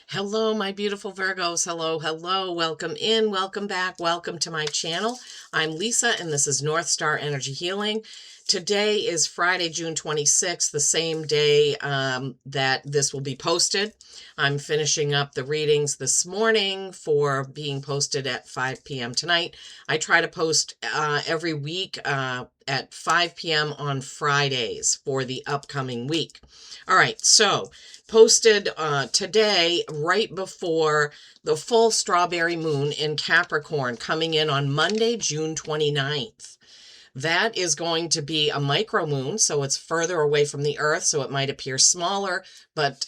Hello, my beautiful Virgos. Hello, hello. Welcome in, welcome back, welcome to my channel. I'm Lisa, and this is North Star Energy Healing. Today is Friday, June 26th, the same day that this will be posted. I'm finishing up the readings this morning for being posted at 5 p.m. tonight. I try to post every week at 5 p.m. on Fridays for the upcoming week. All right, so posted today right before the full strawberry moon in Capricorn coming in on Monday, June 29th. That is going to be a micro moon, so it's further away from the Earth, so it might appear smaller, but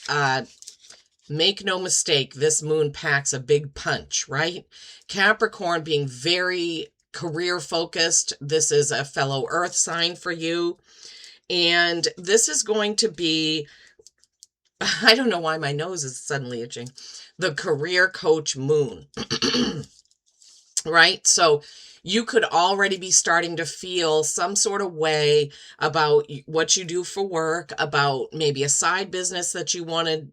make no mistake, this moon packs a big punch, right? Capricorn being very career focused. This is a fellow Earth sign for you. And this is going to be, I don't know why my nose is suddenly itching, the career coach moon, right? So you could already be starting to feel some sort of way about what you do for work, about maybe a side business that you want to,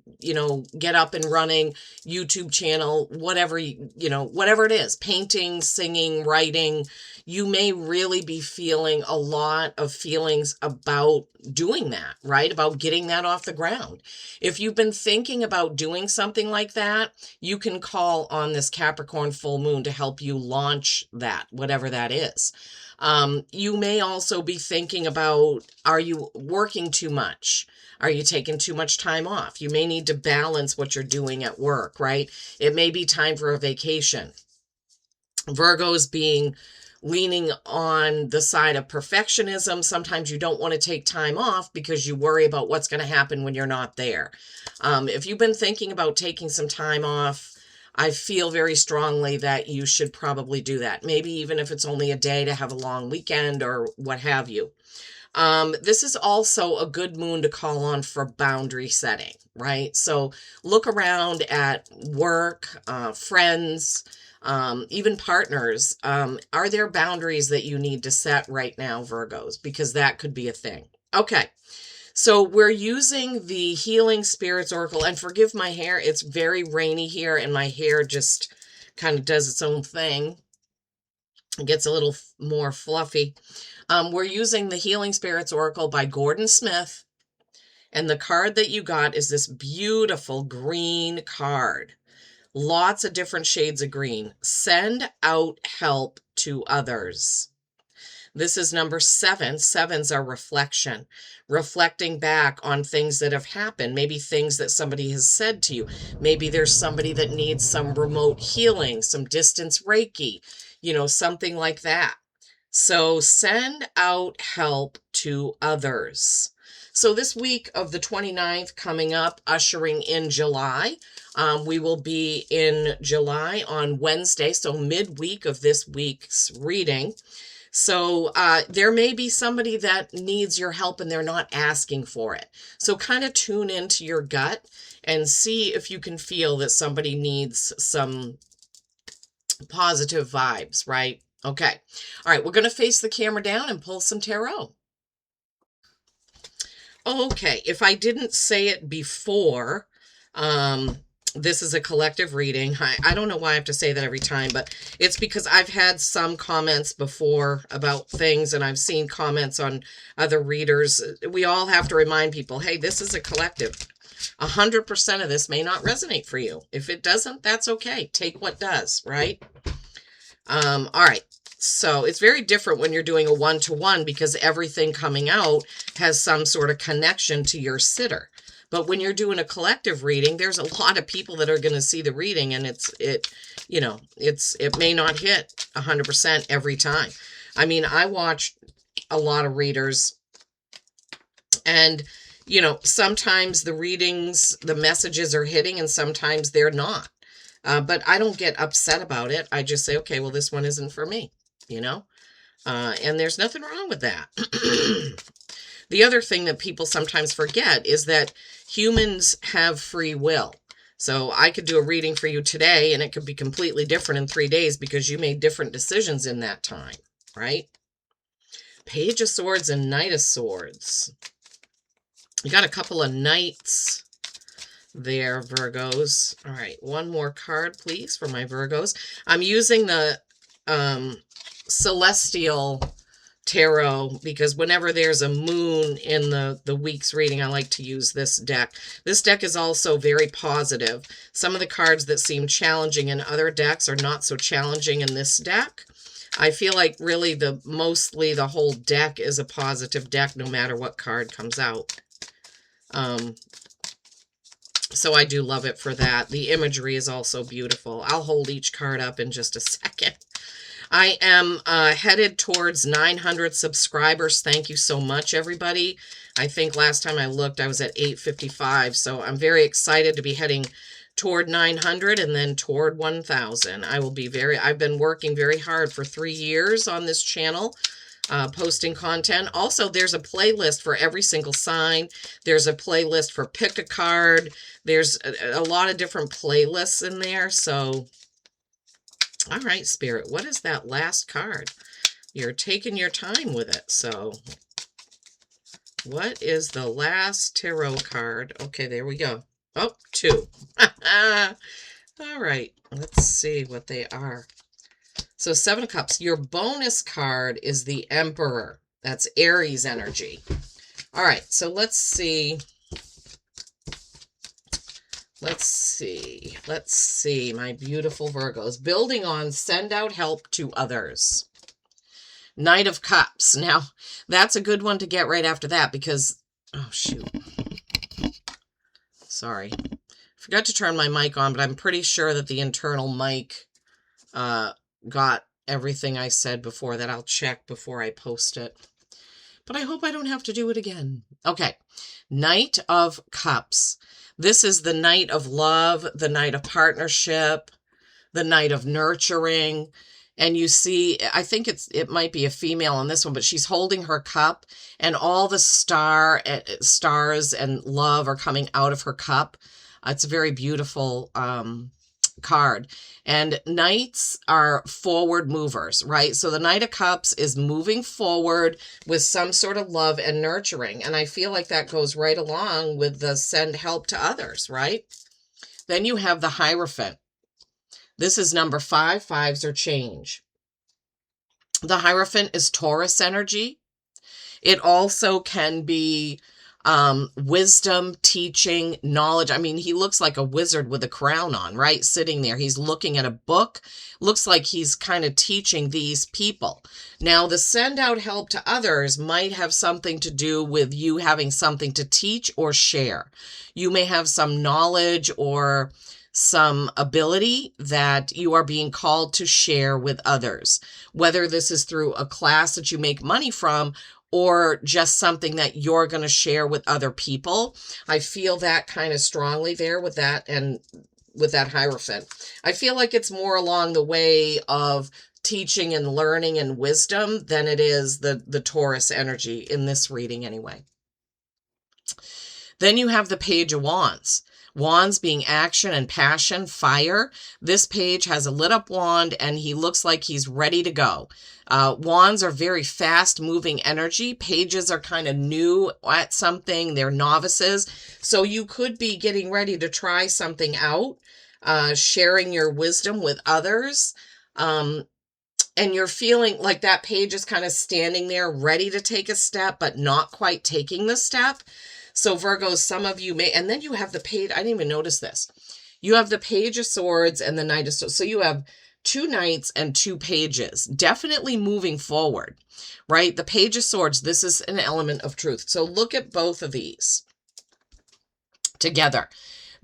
get up and running, YouTube channel, whatever, whatever it is, painting, singing, writing. You may really be feeling a lot of feelings about doing that, right? About getting that off the ground. If you've been thinking about doing something like that, you can call on this Capricorn full moon to help you launch that, whatever that is. You may also be thinking about, are you working too much? Are you taking too much time off? You may need to balance what you're doing at work, right? It may be time for a vacation. Virgos being leaning on the side of perfectionism. Sometimes you don't want to take time off because you worry about what's going to happen when you're not there. If you've been thinking about taking some time off, I feel very strongly that you should probably do that. Maybe even if it's only a day to have a long weekend or what have you. This is also a good moon to call on for boundary setting, right? So look around at work, friends, even partners. Are there boundaries that you need to set right now, Virgos? Because that could be a thing. Okay. So we're using the Healing Spirits Oracle, and forgive my hair. It's very rainy here, and my hair just kind of does its own thing. It gets a little more fluffy. We're using the Healing Spirits Oracle by Gordon Smith, and the card that you got is this beautiful green card. Lots of different shades of green. Send out help to others. This is number 7. Sevens are reflection, reflecting back on things that have happened, maybe things that somebody has said to you. Maybe there's somebody that needs some remote healing, some distance Reiki, something like that. So send out help to others. So this week of the 29th coming up, ushering in July, we will be in July on Wednesday, so midweek of this week's reading. So there may be somebody that needs your help and they're not asking for it. So kind of tune into your gut and see if you can feel that somebody needs some positive vibes, right? Okay. All right, we're going to face the camera down and pull some tarot. Okay, if I didn't say it before, this is a collective reading. I don't know why I have to say that every time, but it's because I've had some comments before about things, and I've seen comments on other readers. We all have to remind people, hey, this is a collective. 100% of this may not resonate for you. If it doesn't, that's okay. Take what does, right? All right. So it's very different when you're doing a one-to-one because everything coming out has some sort of connection to your sitter. But when you're doing a collective reading, there's a lot of people that are going to see the reading, and it may not hit 100% every time. I mean, I watch a lot of readers, and sometimes the readings, the messages are hitting, and sometimes they're not. But I don't get upset about it. I just say, okay, well, this one isn't for me, and there's nothing wrong with that. The other thing that people sometimes forget is that humans have free will. So I could do a reading for you today, and it could be completely different in 3 days because you made different decisions in that time, right? Page of Swords and Knight of Swords. You got a couple of knights. there, Virgos. All right, one more card, please, for my Virgos. I'm using the Celestial Tarot because whenever there's a moon in the week's reading, I like to use this deck. This deck is also very positive. Some of the cards that seem challenging in other decks are not so challenging in this deck. I feel like really mostly the whole deck is a positive deck no matter what card comes out. So I do love it for that. The imagery is also beautiful. I'll hold each card up in just a second. I am headed towards 900 subscribers. Thank you so much, everybody. I think last time I looked, I was at 855. So I'm very excited to be heading toward 900 and then toward 1,000. I've been working very hard for 3 years on this channel, posting content. Also, there's a playlist for every single sign. There's a playlist for pick a card. There's a lot of different playlists in there. So, all right, Spirit, what is that last card? You're taking your time with it. So, what is the last tarot card? Okay, there we go. Oh, 2. All right, let's see what they are. So 7 of Cups. Your bonus card is the Emperor. That's Aries energy. All right, so let's see. Let's see, my beautiful Virgos. Building on, send out help to others. Knight of Cups. Now, that's a good one to get right after that because, oh, shoot. Sorry. Forgot to turn my mic on, but I'm pretty sure that the internal mic got everything I said before that. I'll check before I post it. But I hope I don't have to do it again. Okay. Knight of Cups. This is the Knight of Love, the Knight of Partnership, the Knight of Nurturing. And you see, I think it might be a female on this one, but she's holding her cup and all the stars and love are coming out of her cup. It's a very beautiful card. And knights are forward movers, right? So the Knight of Cups is moving forward with some sort of love and nurturing. And I feel like that goes right along with the send help to others, right? Then you have the Hierophant. This is number 5. 5s are change. The Hierophant is Taurus energy. It also can be wisdom, teaching, knowledge. I mean, he looks like a wizard with a crown on, right? Sitting there. He's looking at a book. Looks like he's kind of teaching these people. Now, the send out help to others might have something to do with you having something to teach or share. You may have some knowledge or some ability that you are being called to share with others, whether this is through a class that you make money from or just something that you're going to share with other people. I feel that kind of strongly there with that and with that Hierophant. I feel like it's more along the way of teaching and learning and wisdom than it is the Taurus energy in this reading anyway. Then you have the Page of Wands. Wands being action and passion, fire. This page has a lit up wand and he looks like he's ready to go. Wands are very fast moving energy. Pages are kind of new at something. They're novices. So you could be getting ready to try something out, sharing your wisdom with others. And you're feeling like that page is kind of standing there ready to take a step, but not quite taking the step. So Virgos, some of you may, and then you have the page, I didn't even notice this. You have the Page of Swords and the Knight of Swords. So you have 2 knights and 2 pages, definitely moving forward, right? The Page of Swords, this is an element of truth. So look at both of these together.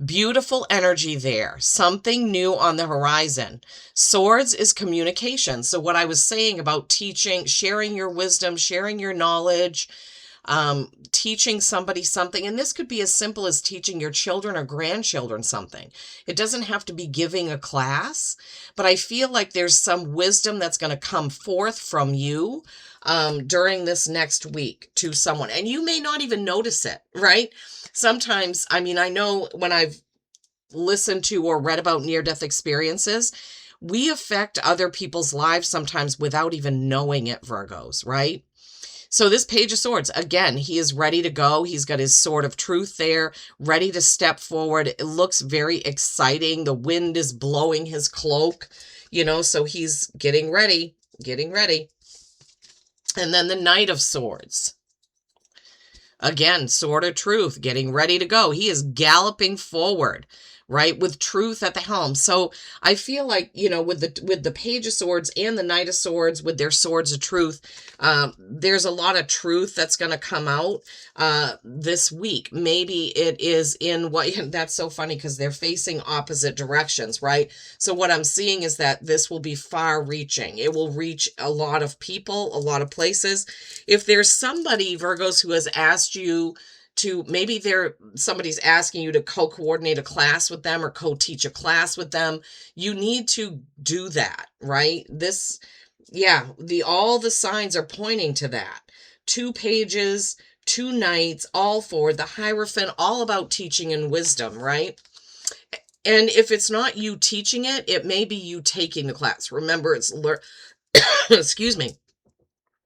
Beautiful energy there. Something new on the horizon. Swords is communication. So what I was saying about teaching, sharing your wisdom, sharing your knowledge, teaching somebody something. And this could be as simple as teaching your children or grandchildren something. It doesn't have to be giving a class, but I feel like there's some wisdom that's going to come forth from you during this next week to someone. And you may not even notice it, right? Sometimes, I mean, I know when I've listened to or read about near-death experiences, we affect other people's lives sometimes without even knowing it, Virgos, right? So this Page of Swords, again, he is ready to go. He's got his sword of truth there, ready to step forward. It looks very exciting. The wind is blowing his cloak, so he's getting ready, getting ready. And then the Knight of Swords. Again, sword of truth, getting ready to go. He is galloping forward, right, with truth at the helm. So I feel like, with the Page of Swords and the Knight of Swords, with their swords of truth, there's a lot of truth that's going to come out this week. Maybe it is in what, that's so funny because they're facing opposite directions, right? So what I'm seeing is that this will be far reaching. It will reach a lot of people, a lot of places. If there's somebody, Virgos, who has asked you to, maybe somebody's asking you to co-coordinate a class with them or co-teach a class with them, you need to do that, right? All the signs are pointing to that. 2 pages, 2 knights, all forward, the Hierophant, all about teaching and wisdom, right? And if it's not you teaching it, it may be you taking the class. Remember, it's excuse me.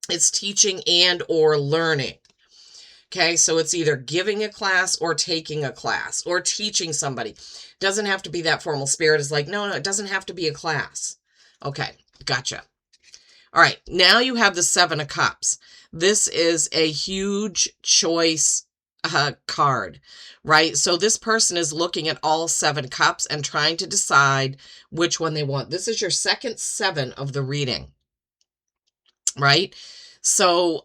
It's teaching and or learning. Okay, so it's either giving a class or taking a class or teaching somebody. Doesn't have to be that formal. Spirit is like, no, it doesn't have to be a class. Okay, gotcha. All right, now you have the 7 of Cups. This is a huge choice card, right? So this person is looking at all 7 cups and trying to decide which one they want. This is your second 7 of the reading, right? So,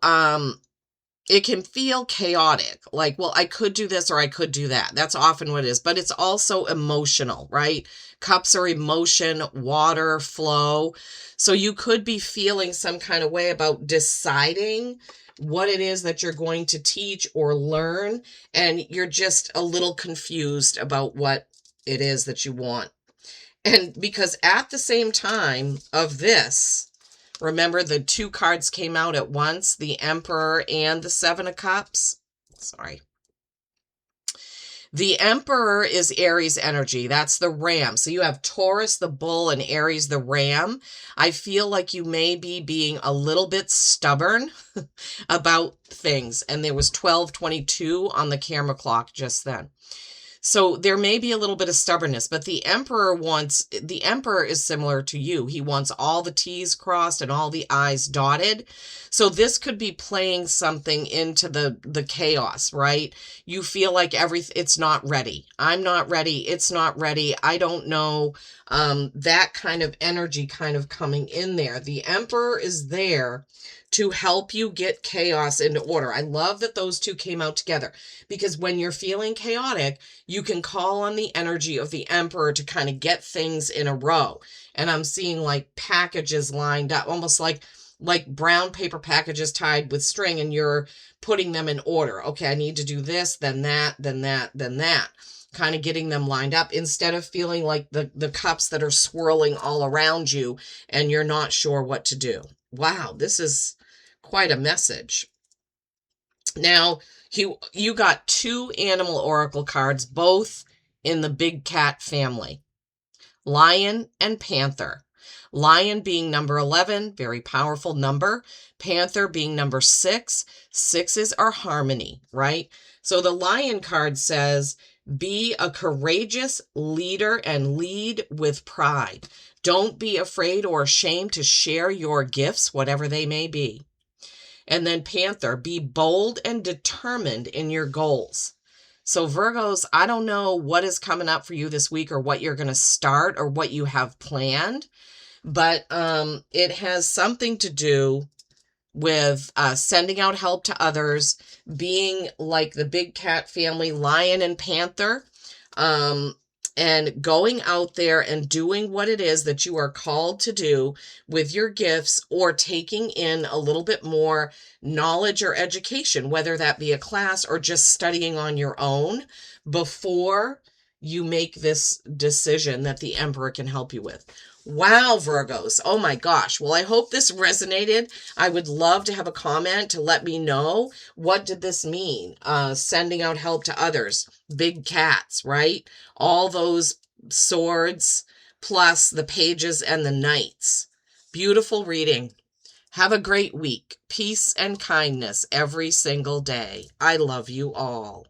it can feel chaotic, like, well, I could do this or I could do that. That's often what it is, but it's also emotional, right? Cups are emotion, water, flow. So you could be feeling some kind of way about deciding what it is that you're going to teach or learn, and you're just a little confused about what it is that you want. And because at the same time of this, remember, the 2 cards came out at once, the Emperor and the 7 of Cups. Sorry. The Emperor is Aries energy. That's the ram. So you have Taurus, the bull, and Aries, the ram. I feel like you may be being a little bit stubborn about things. And there was 12:22 on the camera clock just then. So there may be a little bit of stubbornness, but the Emperor is similar to you. He wants all the T's crossed and all the I's dotted. So this could be playing something into the chaos, right? You feel like it's not ready. I'm not ready. It's not ready. I don't know. That kind of energy kind of coming in there. The Emperor is there to help you get chaos into order. I love that those 2 came out together, because when you're feeling chaotic, you can call on the energy of the Emperor to kind of get things in a row. And I'm seeing like packages lined up, almost like brown paper packages tied with string, and you're putting them in order. Okay, I need to do this, then that, then that, then that. Kind of getting them lined up instead of feeling like the cups that are swirling all around you and you're not sure what to do. Wow, this is quite a message. Now, you got 2 animal oracle cards, both in the big cat family. Lion and Panther. Lion being number 11, very powerful number. Panther being number 6. 6s are harmony, right? So the Lion card says, be a courageous leader and lead with pride. Don't be afraid or ashamed to share your gifts, whatever they may be. And then Panther, be bold and determined in your goals. So Virgos, I don't know what is coming up for you this week or what you're going to start or what you have planned, but it has something to do with sending out help to others, being like the big cat family, Lion and Panther, and going out there and doing what it is that you are called to do with your gifts, or taking in a little bit more knowledge or education, whether that be a class or just studying on your own before you make this decision that the Emperor can help you with. Wow, Virgos. Oh my gosh. Well, I hope this resonated. I would love to have a comment to let me know, what did this mean? Sending out help to others, big cats, right? All those swords plus the pages and the knights. Beautiful reading. Have a great week. Peace and kindness every single day. I love you all.